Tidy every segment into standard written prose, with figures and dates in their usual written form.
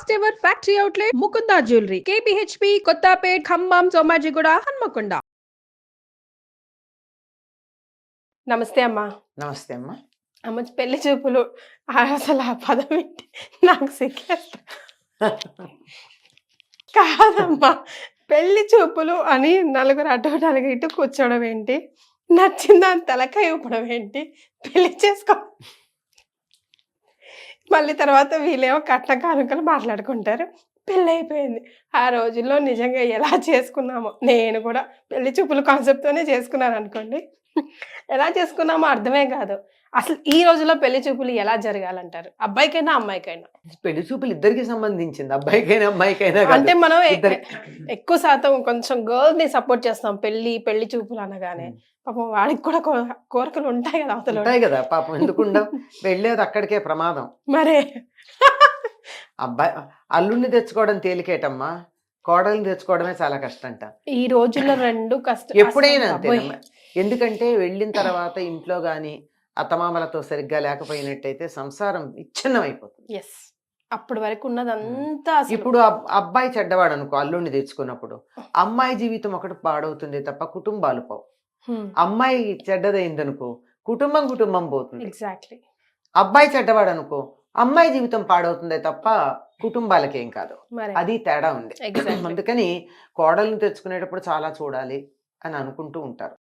First ever factory outlet Mukunda jewellery KPHB Kothapet Khammam Somajiguda Hanamkonda. నమస్తే అమ్మా. నమస్తే అమ్మా. అమ్మ పెళ్లి చూపులు అసలు ఆ పదం ఏంటి నాకు సిగ్గేస్తా. కాదమ్మా, పెళ్లి చూపులు అని నలుగురు అటు నలుగురు ఇటు కూర్చోవడం ఏంటి, నచ్చిందని తలకాయ ఊపడం ఏంటి, పెళ్లి చేసుకో మళ్ళీ తర్వాత వీళ్ళేమో కట్న కానుకలు మాట్లాడుకుంటారు. పెళ్ళి అయిపోయింది. ఆ రోజుల్లో నిజంగా ఎలా చేసుకున్నామో, నేను కూడా పెళ్లి చూపుల కాన్సెప్ట్తోనే చేసుకున్నాను అనుకోండి. ఎలా చేసుకున్నామో అర్థమే కాదు. అసలు ఈ రోజుల్లో పెళ్లి చూపులు ఎలా జరగాలంటారు, అబ్బాయికైనా అమ్మాయికైనా? పెళ్లి చూపులు ఇద్దరికి సంబంధించింది, అబ్బాయికైనా అమ్మాయికైనా. అంటే మనం ఎక్కువ శాతం కొంచెం గర్ల్స్ ని సపోర్ట్ చేస్తాం పెళ్లి చూపులు అనగానే. పాపం వాడికి కూడా కోరికలు ఉంటాయి కదా, అవతల ఉంటాయి కదా పాపం, ఎందుకుండవు? వెళ్ళేది అక్కడికే ప్రమాదం. మరే అబ్బాయి అల్లుడిని తెచ్చుకోవడం తేలికేటమ్మా, కోడల్ని తెచ్చుకోవడమే చాలా కష్టంట ఈ రోజుల్లో. రెండు కష్టం ఎప్పుడైనా అంతేనమ్మా. ఎందుకంటే వెళ్ళిన తర్వాత ఇంట్లో గాని అత్తమామలతో సరిగ్గా లేకపోయినట్టయితే సంసారం విచ్ఛిన్నం అయిపోతుంది. అప్పటి వరకు ఉన్నదంతా ఇప్పుడు అబ్బాయి చెడ్డవాడు అనుకో, అల్లుడిని తెచ్చుకున్నప్పుడు అమ్మాయి జీవితం ఒకటి పాడవుతుంది తప్ప కుటుంబాలు పోవు. అమ్మాయి చెడ్డదైందనుకో కుటుంబం పోతుంది. ఎగ్జాక్ట్లీ. అబ్బాయి చెడ్డవాడు అనుకో అమ్మాయి జీవితం పాడవుతుందే తప్ప కుటుంబాలకేం కాదు. అది తేడా ఉంది. అందుకని కోడల్ని తెచ్చుకునేటప్పుడు చాలా చూడాలి అని అనుకుంటూ ఉంటారు.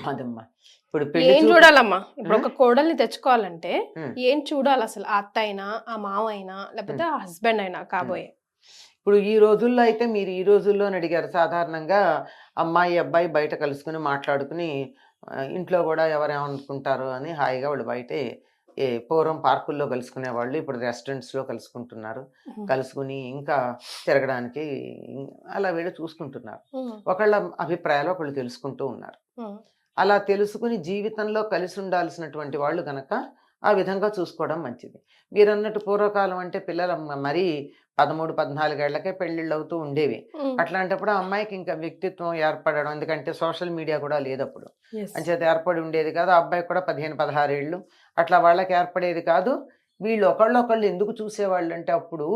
అదమ్మా, ఇప్పుడు ఏం చూడాలమ్మా? ఇప్పుడు ఒక కోడల్ని తెచ్చుకోవాలంటే ఏం చూడాలి అసలు? ఆ అత్త అయినా, ఆ మామ అయినా, లేకపోతే ఆ హస్బెండ్ అయినా కాబోయే. ఇప్పుడు ఈ రోజుల్లో అయితే మీరు ఈ రోజుల్లో అడిగారు, సాధారణంగా అమ్మాయి అబ్బాయి బయట కలుసుకుని మాట్లాడుకుని ఇంట్లో కూడా ఎవరేమనుకుంటారు అని హాయిగా వాళ్ళు బయటే పూర్వం పార్కుల్లో కలుసుకునే వాళ్ళు ఇప్పుడు రెస్టారెంట్స్లో కలుసుకుంటున్నారు. కలుసుకుని ఇంకా తిరగడానికి అలా వీళ్ళు చూసుకుంటున్నారు. ఒకళ్ళ అభిప్రాయాలు ఒకళ్ళు తెలుసుకుంటూ ఉన్నారు. అలా తెలుసుకుని జీవితంలో కలిసి ఉండాల్సినటువంటి వాళ్ళు కనుక ఆ విధంగా చూసుకోవడం మంచిది. మీరు అన్నట్టు పూర్వకాలం అంటే పిల్లలు మరీ 13-14 ఏళ్లకే పెళ్లిళ్ళు అవుతూ ఉండేవి. అట్లాంటప్పుడు ఆ అమ్మాయికి ఇంకా వ్యక్తిత్వం ఏర్పడడం, ఎందుకంటే సోషల్ మీడియా కూడా లేదప్పుడు, అంచేత ఏర్పడి ఉండేది కాదు. ఆ అబ్బాయికి కూడా 15-16 ఏళ్ళు అట్లా వాళ్ళకి ఏర్పడేది కాదు. వీళ్ళు ఒకళ్ళు ఎందుకు చూసేవాళ్ళు అంటే అప్పుడు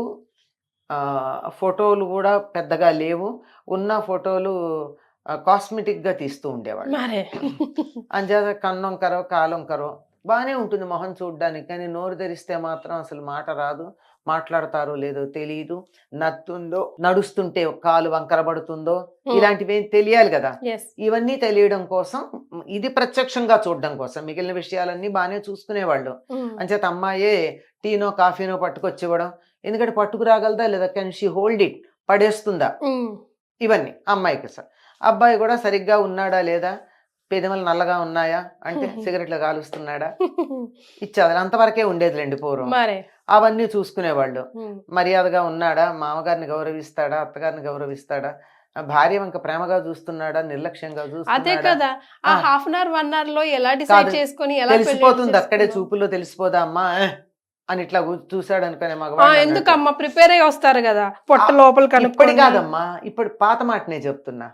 ఫోటోలు కూడా పెద్దగా లేవు, ఉన్న ఫోటోలు కాస్మెటిక్గా తీస్తూ ఉండేవాళ్ళు. అంచేత కన్నొంకరో కాలొంకరో బాగానే ఉంటుంది మొహం చూడ్డానికి, కానీ నోరు తెరిస్తే మాత్రం అసలు మాట రాదు, మాట్లాడతారో లేదో తెలియదు, నత్తుందో, నడుస్తుంటే కాలు వంకరబడుతుందో, ఇలాంటివి తెలియాలి కదా. ఇవన్నీ తెలియడం కోసం, ఇది ప్రత్యక్షంగా చూడడం కోసం, మిగిలిన విషయాలన్నీ బాగానే చూసుకునేవాళ్ళు. అంచేత అమ్మాయే టీనో కాఫీనో పట్టుకొచ్చివ్వడం, ఎందుకంటే పట్టుకురాగలదా లేదా, కెన్ షీ హోల్డ్ ఇట్, పడేస్తుందా, ఇవన్నీ అమ్మాయికి. సార్ అబ్బాయి కూడా సరిగ్గా ఉన్నాడా లేదా, పెదవులు నల్లగా ఉన్నాయా అంటే సిగరెట్లు కాలుస్తున్నాడా, ఇచ్చేది అంతవరకే ఉండేదిలేండి పూర్వం. అవన్నీ చూసుకునేవాళ్ళు. మర్యాదగా ఉన్నాడా, మామగారిని గౌరవిస్తాడా, అత్తగారిని గౌరవిస్తాడా, భార్య వంక ప్రేమగా చూస్తున్నాడా, నిర్లక్ష్యంగా చూస్తున్నాడా, తెలిసిపోతుంది అక్కడే, చూపుల్లో తెలిసిపోదా అమ్మా అని ఇట్లా చూసాడు అనుకునే మగవాడు. ఎందుకమ్మా ప్రిపేర్ అయ్యి వస్తారు కదా పొట్ట లోపల. ఇప్పటి కాదమ్మా, ఇప్పుడు పాత మాటనే చెప్తున్నా,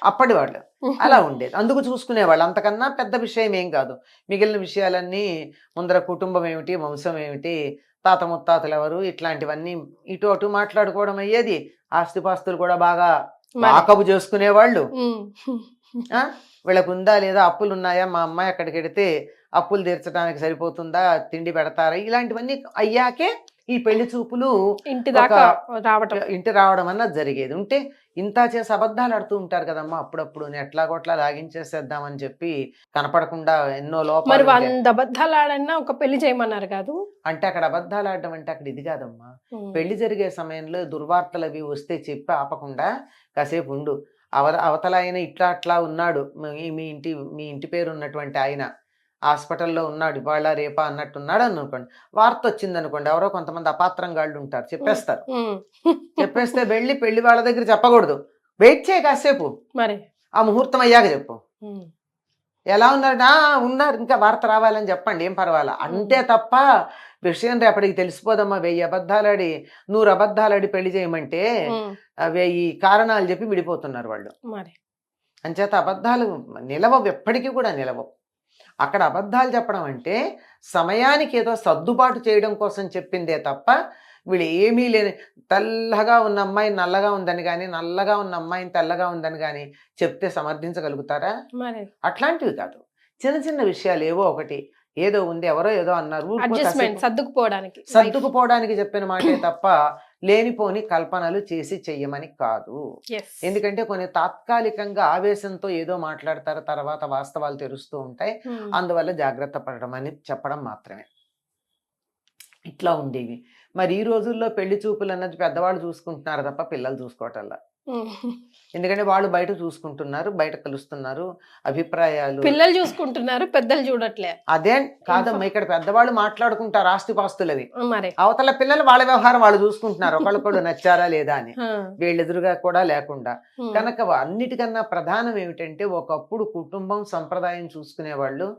అప్పటి వాళ్ళు అలా ఉండేది, అందుకు చూసుకునేవాళ్ళు. అంతకన్నా పెద్ద విషయం ఏం కాదు. మిగిలిన విషయాలన్నీ ముందర కుటుంబం ఏమిటి, వంశం ఏమిటి, తాత ముత్తాతలు ఎవరు, ఇట్లాంటివన్నీ ఇటు అటు మాట్లాడుకోవడం అయ్యేది. ఆస్తిపాస్తులు కూడా బాగా వాకబు చేసుకునేవాళ్ళు. వీళ్ళకు ఉందా లేదా, అప్పులు ఉన్నాయా, మా అమ్మాయి అక్కడికి వెడితే అప్పులు తీర్చడానికి సరిపోతుందా, తిండి పెడతారా, ఇలాంటివన్నీ అయ్యాకే ఈ పెళ్లి చూపులు ఇంటి రావడం అన్నది జరిగేది. ఉంటే ఇంత చేసి అబద్ధాలు ఆడుతూ ఉంటారు కదమ్మా అప్పుడప్పుడు, ఎట్లాగోట్లా లాగించేసేద్దామని చెప్పి కనపడకుండా ఎన్నో లోపాలు. 100 అబద్ధాలు ఆడన్నా ఒక పెళ్లి చేయమన్నారు కాదు అంటే అక్కడ అబద్ధాలు ఆడడం అంటే అక్కడ ఇది కాదమ్మా. పెళ్లి జరిగే సమయంలో దుర్వార్తలు అవి వస్తే చెప్పి ఆపకుండా కాసేపు ఉండు, అవతల ఆయన ఇట్లా అట్లా ఉన్నాడు, మీ ఇంటి పేరు ఉన్నటువంటి ఆయన హాస్పిటల్లో ఉన్నాడు, ఇవాళ రేపా అన్నట్టున్నాడు అనుకోండి, వార్త వచ్చింది అనుకోండి, ఎవరో కొంతమంది అపాత్రంగాళ్ళు ఉంటారు, చెప్పేస్తారు. చెప్పేస్తే వెళ్ళి పెళ్లి వాళ్ళ దగ్గర చెప్పకూడదు, వెయిట్ చేయ కాసేపు, మరి ఆ ముహూర్తం అయ్యాక చెప్పు. ఎలా ఉన్నాడు, ఉన్నారు, ఇంకా వార్త రావాలని చెప్పండి, ఏం పర్వాలా, అంతే తప్ప విషయం రేపటికి తెలిసిపోదమ్మా. 1000 అబద్ధాలాడి 100 అబద్ధాలాడి పెళ్లి చేయమంటే 1000 కారణాలు చెప్పి విడిపోతున్నారు వాళ్ళు. అంచేత అబద్ధాలు నిలవవు, ఎప్పటికీ కూడా నిలవవు. అక్కడ అబద్ధాలు చెప్పడం అంటే సమయానికి ఏదో సర్దుబాటు చేయడం కోసం చెప్పిందే తప్ప వీళ్ళు ఏమీ లేని తెల్లగా ఉన్న అమ్మాయి నల్లగా ఉందని కానీ నల్లగా ఉన్న అమ్మాయిని తెల్లగా ఉందని కానీ చెప్తే సమర్థించగలుగుతారా? మరి అట్లాంటివి కాదు. చిన్న చిన్న విషయాలు ఏవో ఒకటి, ఏదో ఉంది ఎవరో ఏదో అన్నారు, ఊరుకో అడ్జస్ట్మెంట్ కాసేపు సర్దుకుపోవడానికి సర్దుకుపోవడానికి చెప్పిన మాటే తప్ప లేనిపోని కల్పనలు చేసి చెయ్యమని కాదు. ఎస్ ఎందుకంటే కొన్ని తాత్కాలికంగా ఆవేశంతో ఏదో మాట్లాడతారు, తర్వాత వాస్తవాలు తెలుస్తూ ఉంటాయి. అందువల్ల జాగ్రత్త పడడం అని చెప్పడం మాత్రమే. ఇట్లా ఉండేవి. మరి ఈ రోజుల్లో పెళ్లి చూపులు అన్నది పెద్దవాళ్ళు చూసుకుంటున్నారు తప్ప పిల్లలు చూసుకోవటంలా. ఎందుకంటే వాళ్ళు బయట చూసుకుంటున్నారు, బయట కలుస్తున్నారు, అభిప్రాయాలు పిల్లలు చూసుకుంటున్నారు, పెద్దలు చూడట్లే. అదే కాదమ్మా, ఇక్కడ పెద్దవాళ్ళు మాట్లాడుకుంటారు ఆస్తిపాస్తులవి, మరి అవతల పిల్లలు వాళ్ళ వ్యవహారం వాళ్ళు చూసుకుంటున్నారు, ఒకళ్ళొకళ్ళు నచ్చారా లేదా అని, వీళ్ళెదురుగా కూడా లేకుండా. కనుక అన్నిటికన్నా ప్రధానం ఏమిటంటే, ఒకప్పుడు కుటుంబం సంప్రదాయం చూసుకునేవాళ్ళు,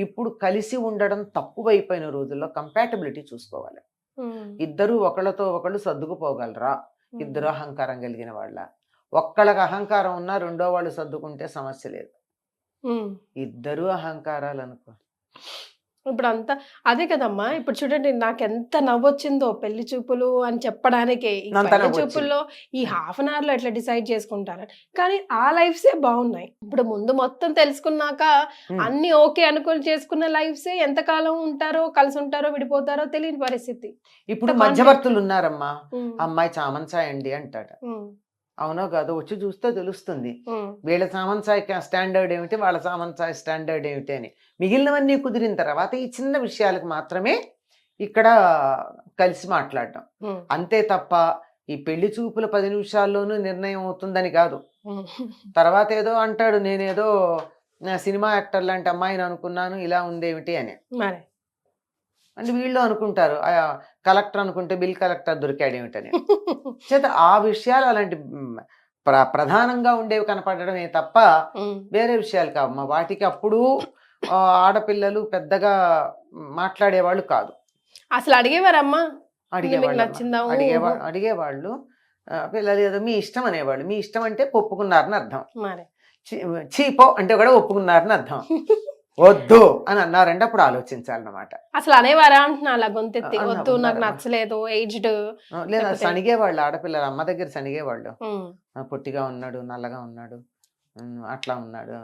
ఇప్పుడు కలిసి ఉండడం తక్కువైపోయిన రోజుల్లో కంపాటబిలిటీ చూసుకోవాలి. ఇద్దరు ఒకళ్ళతో ఒకళ్ళు సర్దుకుపోగలరా? ఇద్దరు అహంకారం కలిగిన వాళ్ళ, ఒక్కళ్ళకి అహంకారం ఉన్నా రెండో వాళ్ళు సర్దుకుంటే సమస్య లేదు. ఇద్దరు అహంకారాలు అనుకో. ఇప్పుడు అంతా అదే కదమ్మా. ఇప్పుడు చూడండి, నాకు ఎంత నవ్వొచ్చిందో పెళ్లి చూపులు అని చెప్పడానికి. పెళ్లి చూపుల్లో ఈ హాఫ్ అన్ అవర్ లో ఎట్లా డిసైడ్ చేసుకుంటారు, కానీ ఆ లైఫ్సే బాగున్నాయి. ఇప్పుడు ముందు మొత్తం తెలుసుకున్నాక అన్ని ఓకే అనుకుని చేసుకున్న లైఫ్సే ఎంతకాలం ఉంటారో, కలిసి ఉంటారో, విడిపోతారో తెలియని పరిస్థితి. ఇప్పుడు మధ్యవర్తులు ఉన్నారమ్మా, అమ్మాయి చామంచాయి అండి అంటాడు, అవునో కాదో వచ్చి చూస్తే తెలుస్తుంది వీళ్ళ సామంచాయి స్టాండర్డ్ ఏమిటి, వాళ్ళ సామంచాయి స్టాండర్డ్ ఏమిటి అని. మిగిలినవన్నీ కుదిరిన తర్వాత ఈ చిన్న విషయాలకు మాత్రమే ఇక్కడ కలిసి మాట్లాడడం, అంతే తప్ప ఈ పెళ్లి చూపుల 10 నిమిషాల్లోనూ నిర్ణయం అవుతుందని కాదు. తర్వాత ఏదో అంటాడు, నేనేదో సినిమా యాక్టర్ లాంటి అమ్మాయిని అనుకున్నాను, ఇలా ఉందేమిటి అని. అంటే వీళ్ళు అనుకుంటారు, కలెక్టర్ అనుకుంటే బిల్ కలెక్టర్ దొరికాడు ఏమిటని. చేత ఆ విషయాలు అలాంటి ప్రధానంగా ఉండేవి కనపడమే తప్ప వేరే విషయాలు కావమ్మా. వాటికి అప్పుడు ఆడపిల్లలు పెద్దగా మాట్లాడేవాళ్ళు కాదు. అసలు అడిగేవారమ్మా, అడిగేవాళ్ళు పిల్లలు ఏదో మీ ఇష్టం అనేవాళ్ళు. మీ ఇష్టం అంటే ఒప్పుకున్నారని అర్థం, చీపో అంటే కూడా ఒప్పుకున్నారని అర్థం. వద్దు అని అన్నారంటే అప్పుడు ఆలోచించాలన్నమాట. అసలు అనేవారా అంటున్నా, అలా గొంతెత్తి వద్దు నాకు నచ్చలేదు, ఏజ్డ్ లేదా సనిగేవాళ్ళు ఆడపిల్లలు, అమ్మ దగ్గర సనిగేవాళ్ళు, పొట్టిగా ఉన్నాడు, నల్లగా ఉన్నాడు, అట్లా ఉన్నాడు.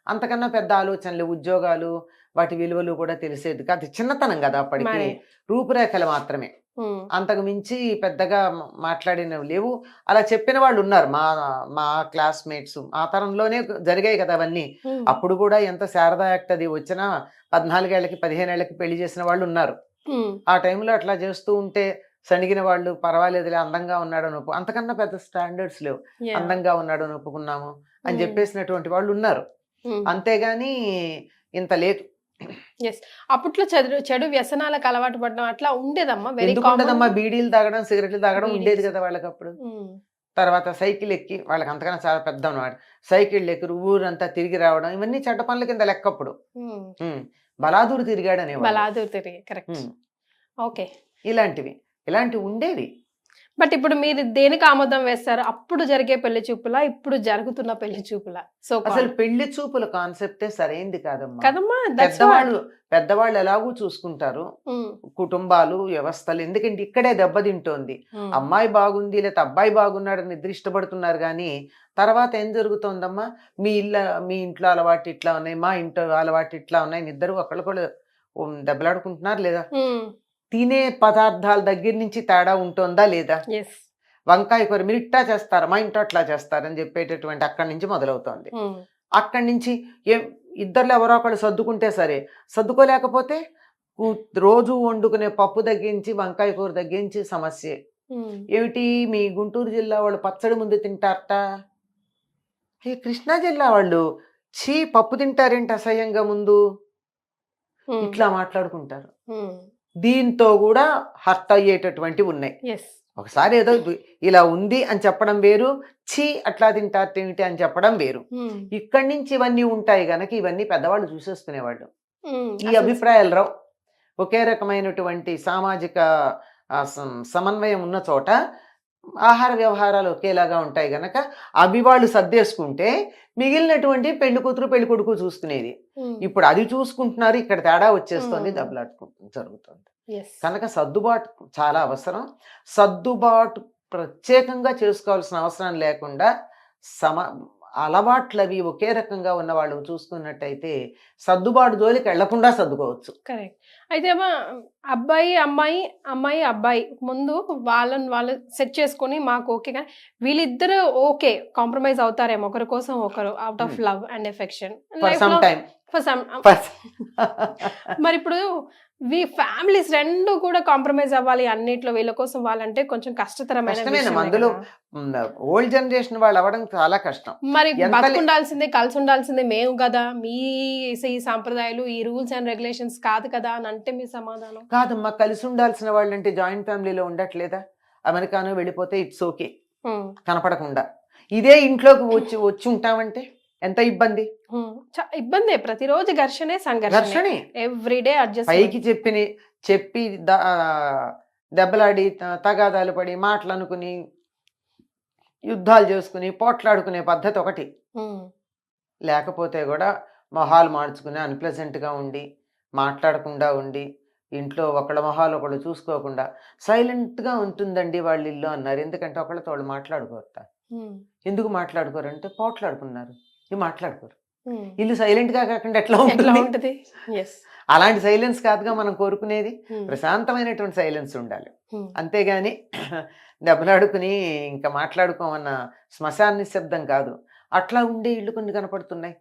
అంతకన్నా పెద్ద ఆలోచనలు, ఉద్యోగాలు, వాటి విలువలు కూడా తెలిసేది కాదు. చిన్నతనం కదా అప్పటికి, రూపురేఖలు మాత్రమే, అంతకు మించి పెద్దగా మాట్లాడినవి లేవు. అలా చెప్పిన వాళ్ళు ఉన్నారు, మా క్లాస్మేట్స్ ఆ తరంలోనే జరిగాయి కదా అవన్నీ. అప్పుడు కూడా ఎంత శారదా యాక్ట్ అది వచ్చినా 14 ఏళ్ళకి 15 ఏళ్ళకి పెళ్లి చేసిన వాళ్ళు ఉన్నారు. ఆ టైంలో అట్లా చేస్తూ ఉంటే సణిగిన వాళ్ళు పర్వాలేదులే, అందంగా ఉన్నాడని అంతకన్నా పెద్ద స్టాండర్డ్స్ లేవు, అందంగా ఉన్నాడని ఒప్పుకున్నాము అని చెప్పేసినటువంటి వాళ్ళు ఉన్నారు. అంతేగాని ఇంత లేదు. అప్పట్లో చెడు వ్యసనాలకు అలవాటు పడడం అట్లా ఉండేదమ్మా. ఎందుకుండదమ్మా, బీడీలు తాగడం, సిగరెట్లు తాగడం ఉండేది కదా వాళ్ళకి అప్పుడు. తర్వాత సైకిల్ ఎక్కి, వాళ్ళకి అంతకన్నా చాలా పెద్ద అన్నమాట, సైకిల్ ఎక్కి ఊరంతా తిరిగి రావడం, ఇవన్నీ చెడ్డ పనుల కింద లెక్కప్పుడు. బలాదూరు తిరిగాడు అనేవాడు. ఇలాంటివి ఉండేవి. బట్ ఇప్పుడు మీరు దేనికి ఆమోదం వేస్తారు? అప్పుడు జరిగే పెళ్లి చూపులా, ఇప్పుడు జరుగుతున్న పెళ్లి చూపులా? సో అసలు పెళ్లి చూపుల కాన్సెప్టే సరైంది కాదమ్మా. పెద్దవాళ్ళు ఎలాగూ చూసుకుంటారు, కుటుంబాలు, వ్యవస్థలు. ఎందుకంటే ఇక్కడే దెబ్బతింటోంది. అమ్మాయి బాగుంది లేదా అబ్బాయి బాగున్నాడని నిద్ర ఇష్టపడుతున్నారు కానీ తర్వాత ఏం జరుగుతోందమ్మా, మీ ఇంట్లో అలవాటు ఇట్లా ఉన్నాయి, మా ఇంట్లో అలవాటు ఇట్లా ఉన్నాయి, ఇద్దరు ఒకళ్ళొకళ్ళు దెబ్బలాడుకుంటున్నారు లేదా, తినే పదార్థాల దగ్గర నుంచి తేడా ఉంటుందా లేదా, వంకాయ కూర మీరు ఇట్టా చేస్తారు, మా ఇంట్లో అట్లా చేస్తారని చెప్పేటటువంటి అక్కడి నుంచి మొదలవుతోంది. అక్కడి నుంచి ఇద్దరులో ఎవరో ఒకళ్ళు సర్దుకుంటే సరే, సర్దుకోలేకపోతే రోజు వండుకునే పప్పు తగ్గించి వంకాయ కూర తగ్గించి సమస్యే. ఏమిటి మీ గుంటూరు జిల్లా వాళ్ళు పచ్చడి ముందు తింటారట, కృష్ణా జిల్లా వాళ్ళు పప్పు తింటారేంటి అసహ్యంగా ముందు, ఇట్లా మాట్లాడుకుంటారు. దీంతో కూడా హర్ట్ అయ్యేటటువంటివి ఉన్నాయి. ఒకసారి ఏదో ఇలా ఉంది అని చెప్పడం వేరు, అట్లా తింటారేమిటి అని చెప్పడం వేరు. ఇక్కడి నుంచి ఇవన్నీ ఉంటాయి గనక ఇవన్నీ పెద్దవాళ్ళు చూసేసుకునేవాళ్ళు. ఈ అభిప్రాయాలు రావు. ఒకే రకమైనటువంటి సామాజిక సమన్వయం ఉన్న చోట ఆహార వ్యవహారాలు ఒకేలాగా ఉంటాయి గనక అవి వాళ్ళు సర్దేసుకుంటే మిగిలినటువంటి పెళ్లి కూతురు పెళ్లి కొడుకు చూసుకునేది. ఇప్పుడు అది చూసుకుంటున్నారు, ఇక్కడ తేడా వచ్చేస్తుంది, దెబ్బలాడుకుంటుంది జరుగుతుంది. ఎస్. కనుక సర్దుబాటు చాలా అవసరం. సర్దుబాటు ప్రత్యేకంగా చేసుకోవాల్సిన అవసరం లేకుండా సమ అలవాట్లవి ఒకే రకంగా ఉన్న వాళ్ళు చూసుకున్నట్టయితే సర్దుబాటు జోలికి వెళ్లకుండా సర్దుకోవచ్చు. కరెక్ట్. అయితే అమ్మా, అబ్బాయి, అమ్మాయి, అమ్మాయి, అబ్బాయి ముందు వాళ్ళని వాళ్ళు సెట్ చేసుకొని మాకు ఓకే, కానీ వీళ్ళిద్దరూ ఓకే కాంప్రమైజ్ అవుతారేమో ఒకరి కోసం ఒకరు out of love and affection for some time. For some. మరి ఇప్పుడు ఫ్యామిలీస్ రెండు కూడా కాంప్రమైజ్ అవ్వాలి అన్నిట్లో, వీళ్ళ కోసం వాళ్ళంటే కొంచెం కష్టతరమైన కష్టమేనమ్మా. విషయమే అందులో కదా. ఓల్డ్ జనరేషన్ వాళ్ళు అవ్వడం చాలా కష్టం. మరి ఎంత బతుకుండాల్సిందే, కలిసి ఉండాల్సిందే మేము కదా, మీ ఈ సాంప్రదాయాలు ఈ రూల్స్ అండ్ రెగ్యులేషన్స్ కాదు కదా అని అంటే మీ సమాధానం? కాదమ్మా, కలిసి ఉండాల్సిన వాళ్ళంటే జాయింట్ ఫ్యామిలీలో ఉండట్లేదా? అమెరికాను వెళ్ళిపోతే ఇట్స్ ఓకే కనపడకుండా. ఇదే ఇంట్లోకి వచ్చి వచ్చి ఉంటామంటే ఎంత ఇబ్బంది. ఇబ్బందే, ప్రతిరోజు ఘర్షణే సంఘర్షణ, ఘర్షణే. Everyday adjust. పైకి చెప్పి దెబ్బలాడి తగాదాలు పడి మాటలు అనుకుని యుద్ధాలు చేసుకుని పోట్లాడుకునే పద్ధతి ఒకటి, లేకపోతే కూడా మొహాలు మార్చుకుని అన్ప్లెజెంట్గా ఉండి మాట్లాడకుండా ఉండి ఇంట్లో ఒకళ్ళ మొహాలు ఒకళ్ళు చూసుకోకుండా సైలెంట్గా ఉంటుందండి వాళ్ళ ఇల్లు అన్నారు. ఎందుకంటే ఒకళ్ళతో వాళ్ళు మాట్లాడుకోరు. ఎందుకు మాట్లాడుకోరంటే పోట్లాడుకున్నారు, ఇవి మాట్లాడుకోరు. ఇల్లు సైలెంట్గా కాకుండా ఎట్లా ఉంటుంది? అలాంటి సైలెన్స్ కాదుగా మనం కోరుకునేది. ప్రశాంతమైనటువంటి సైలెన్స్ ఉండాలి. అంతేగాని దెబ్బలాడుకుని ఇంకా మాట్లాడుకోమన్న శ్మశాన నిశ్శబ్దం కాదు. అట్లా ఉండే ఇళ్ళు కొన్ని కనపడుతున్నాయి.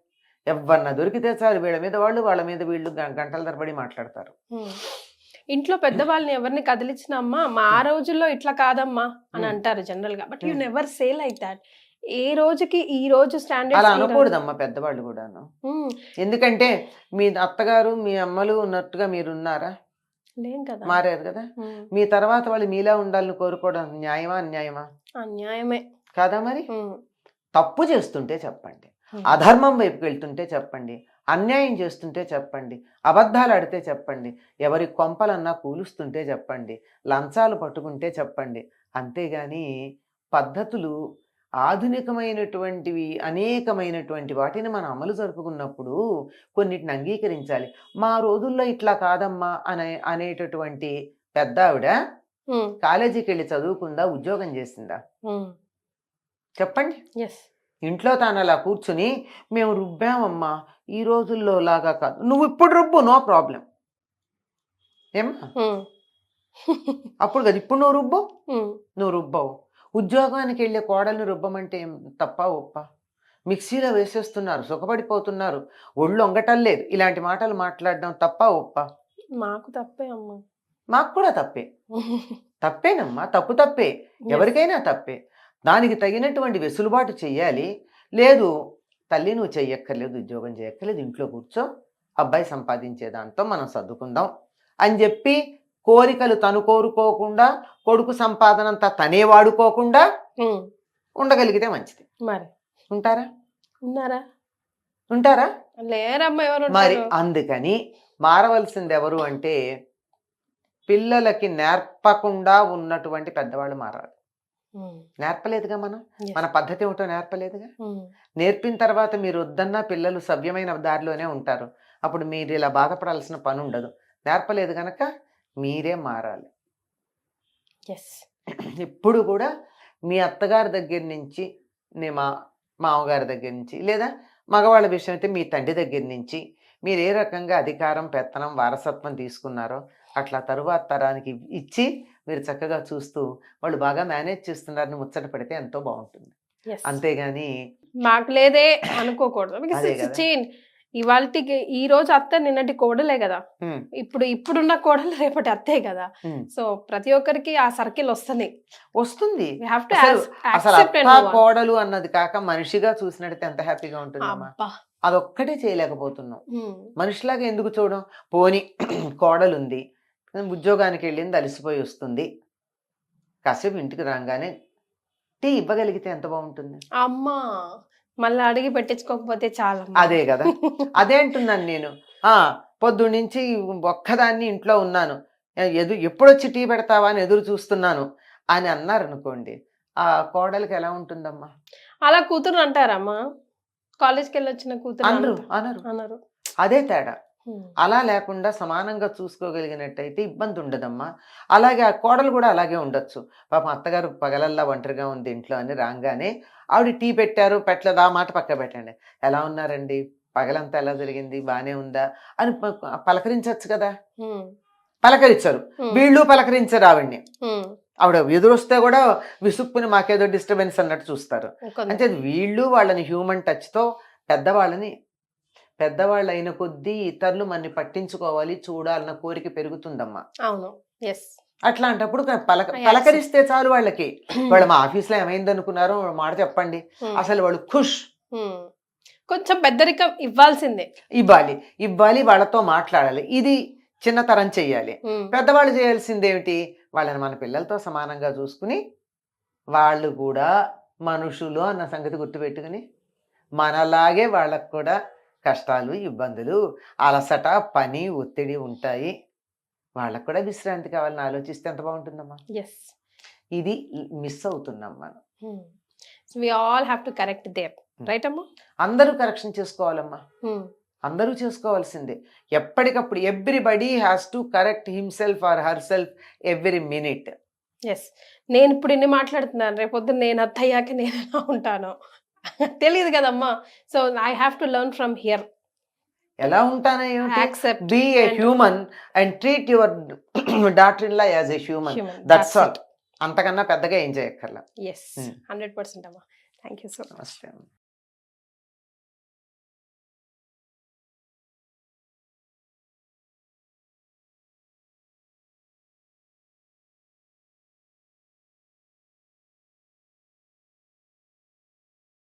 ఎవరన్నా దొరికితే చాలు వీళ్ళ మీద వాళ్ళు, వాళ్ళ మీద వీళ్ళు గంటల తరబడి మాట్లాడతారు. ఇంట్లో పెద్దవాళ్ళని ఎవరిని కదిలించిన అమ్మా మా ఆ రోజుల్లో ఇట్లా కాదమ్మా అని అంటారు జనరల్ గా, but you never say like that. ఏ రోజుకి ఈ రోజు స్టాండర్డ్ అలా అనకూడదమ్మా పెద్దవాళ్ళు కూడాను. ఎందుకంటే మీ అత్తగారు మీ అమ్మలు ఉన్నట్టుగా మీరు ఉన్నారా? లేం కదా, మారారు కదా. మీ తర్వాత వాళ్ళు మీలా ఉండాలని కోరుకోవడం న్యాయమా అన్యాయమా? అన్యాయమే కాదా? మరి తప్పు చేస్తుంటే చెప్పండి, అధర్మం వైపుకి వెళ్తుంటే చెప్పండి, అన్యాయం చేస్తుంటే చెప్పండి, అబద్ధాలు ఆడితే చెప్పండి, ఎవరి కొంపలన్నా కూలుస్తుంటే చెప్పండి, లంచాలు పట్టుకుంటే చెప్పండి. అంతేగాని పద్ధతులు ఆధునికమైనటువంటివి అనేకమైనటువంటి వాటిని మనం అమలు జరుపుకున్నప్పుడు కొన్నిటిని అంగీకరించాలి. మా రోజుల్లో ఇట్లా కాదమ్మా అనేటటువంటి పెద్ద ఆవిడ కాలేజీకి వెళ్ళి చదువుకుందా, ఉద్యోగం చేసిందా? చెప్పండి. ఇంట్లో తాను అలా కూర్చుని మేము రుబ్బామమ్మా, ఈ రోజుల్లో లాగా కాదు, నువ్వు ఇప్పుడు రుబ్బు, నో ప్రాబ్లం. ఏమ్మా అప్పుడు కదా, ఇప్పుడు నువ్వు రుబ్బవు. ఉద్యోగానికి వెళ్ళే కోడల్ని రుబ్బమంటే ఏం తప్ప ఒప్ప? మిక్సీలో వేసేస్తున్నారు, సుఖపడిపోతున్నారు, ఒళ్ళు వంగటం లేదు, ఇలాంటి మాటలు మాట్లాడడం తప్ప ఒప్ప? మాకు తప్పే అమ్మా. మాకు కూడా తప్పే. తప్పేనమ్మా, తప్పే, ఎవరికైనా తప్పే. దానికి తగినటువంటి వెసులుబాటు చెయ్యాలి. లేదు తల్లి నువ్వు చెయ్యక్కర్లేదు, ఉద్యోగం చేయక్కర్లేదు, ఇంట్లో కూర్చో, అబ్బాయి సంపాదించే దాంతో మనం సర్దుకుందాం అని చెప్పి కోరికలు తను కోరుకోకుండా, కొడుకు సంపాదనంతా తనే వాడుకోకుండా ఉండగలిగితే మంచిది. మరి ఉంటారా? లేరమ్మా ఎవరు. మరి అందుకని మారవలసింది ఎవరు అంటే పిల్లలకి నేర్పకుండా ఉన్నటువంటి పెద్దవాళ్ళు మారాలి. నేర్పలేదుగా మన పద్ధతి ఏమిటో నేర్పలేదుగా. నేర్పిన తర్వాత మీరు వద్దన్నా పిల్లలు సవ్యమైన దారిలోనే ఉంటారు. అప్పుడు మీరు ఇలా బాధపడాల్సిన పని ఉండదు. నేర్పలేదు కనుక మీరే మారాలి. ఇప్పుడు కూడా మీ అత్తగారి దగ్గర నుంచి, మా మామగారి దగ్గర నుంచి, లేదా మగవాళ్ళ విషయం అయితే మీ తండ్రి దగ్గర నుంచి మీరు ఏ రకంగా అధికారం, పెత్తనం, వారసత్వం తీసుకున్నారో అట్లా తరువాత తరానికి ఇచ్చి మీరు చక్కగా చూస్తూ వాళ్ళు బాగా మేనేజ్ చేస్తున్నారని ముచ్చట పడితే ఎంతో బాగుంటుంది. అంతేగాని మాకు లేదే అనుకోకూడదు. ఇవాళకి ఈ రోజు అత్త నిన్నటి కోడలే కదా, ఇప్పుడున్న కోడలు రేపటి అత్తే కదా. సో ప్రతి ఒక్కరికి ఆ సర్కిల్ వస్తుంది. అసలు అత్త కోడలు అన్నది కాక మనిషిగా చూసినట్టు ఎంత హ్యాపీగా ఉంటుంది. అదొక్కటే చేయలేకపోతున్నాం. మనిషిలాగా ఎందుకు చూడం? పోని కోడలు ఉంది, ఉద్యోగానికి వెళ్ళింది, అలసిపోయి వస్తుంది, కాసేపు ఇంటికి రాగానే టీ ఇవ్వగలిగితే ఎంత బాగుంటుంది. అమ్మా మళ్ళీ అడిగి పెట్టించుకోకపోతే చాలా. అదే కదా, అదే అంటున్నాను నేను. పొద్దున్న నుంచి ఒక్కదాన్ని ఇంట్లో ఉన్నాను, ఎప్పుడొచ్చి టీ పెడతావా అని ఎదురు చూస్తున్నాను అని అన్నారు అనుకోండి, ఆ కోడలికి ఎలా ఉంటుందమ్మా? అలా కూతురు అంటారమ్మా, కాలేజ్కి వెళ్ళి వచ్చిన కూతురు అనరు. అదే తేడా. అలా లేకుండా సమానంగా చూసుకోగలిగినట్టయితే ఇబ్బంది ఉండదమ్మా. అలాగే ఆ కోడలు కూడా అలాగే ఉండొచ్చు. పాపం అత్తగారు పగలల్లా ఒంటరిగా ఉంది ఇంట్లో అని రాగానే ఆవిడ టీ పెట్టారు పెట్టలేదు ఆ మాట పక్క పెట్టండి. ఎలా ఉన్నారండి, పగలంతా ఎలా జరిగింది, బానే ఉందా అని పలకరించవచ్చు కదా. పలకరించరు, వీళ్ళు పలకరించరు ఆవిడ్ని. ఆవిడ ఎదురొస్తే కూడా విసుక్కుని మాకేదో డిస్టర్బెన్స్ అన్నట్టు చూస్తారు. అంటే వీళ్ళు వాళ్ళని హ్యూమన్ టచ్తో పెద్దవాళ్ళు అయిన కొద్దీ ఇతరులు మనని పట్టించుకోవాలి చూడాలన్న కోరిక పెరుగుతుందమ్మా. అవును, ఎస్. అట్లాంటప్పుడు పలకరిస్తే చాలు వాళ్ళకి. వాళ్ళు మా ఆఫీస్లో ఏమైంది అనుకున్నారో మాట చెప్పండి, అసలు వాళ్ళు ఖుష్. కొంచెం పెద్దరికం ఇవ్వాల్సిందే, ఇవ్వాలి వాళ్ళతో మాట్లాడాలి. ఇది చిన్నతరం చెయ్యాలి. పెద్దవాళ్ళు చేయాల్సింది ఏమిటి, వాళ్ళని మన పిల్లలతో సమానంగా చూసుకుని వాళ్ళు కూడా మనుషులు అన్న సంగతి గుర్తుపెట్టుకుని మనలాగే వాళ్ళకు కూడా కష్టాలు, ఇబ్బందులు, అలసట, పని, ఒత్తిడి ఉంటాయి. వాళ్ళకు కూడా విశ్రాంతి కావాలని ఆలోచిస్తే ఎంత బాగుంటుందమ్మా. ఇది మిస్ అవుతున్నాం మనం. We all have to correct there, right అమ్మా? అందరూ కరెక్షన్ చేసుకోవాలమ్మా. అందరూ చేసుకోవాల్సిందే. ఎప్పటికప్పుడు everybody has to correct himself or herself every minute. Yes. నేను ఇప్పుడు ఇన్ని మాట్లాడుతున్నాను, రేపొద్దు నేను అత్తయ్యాక నేను ఎలా ఉంటానో తెలియదు కదమ్మా. So I have to learn from here. ఎలా ఉంటానో ఏమిటి, be a human and treat your daughter in law as a human. That's all. అంతకన్నా పెద్దగా ఏం చేయక్కర్లా. ఎస్, 100% అమ్మా. Thank you so much. నమస్తే.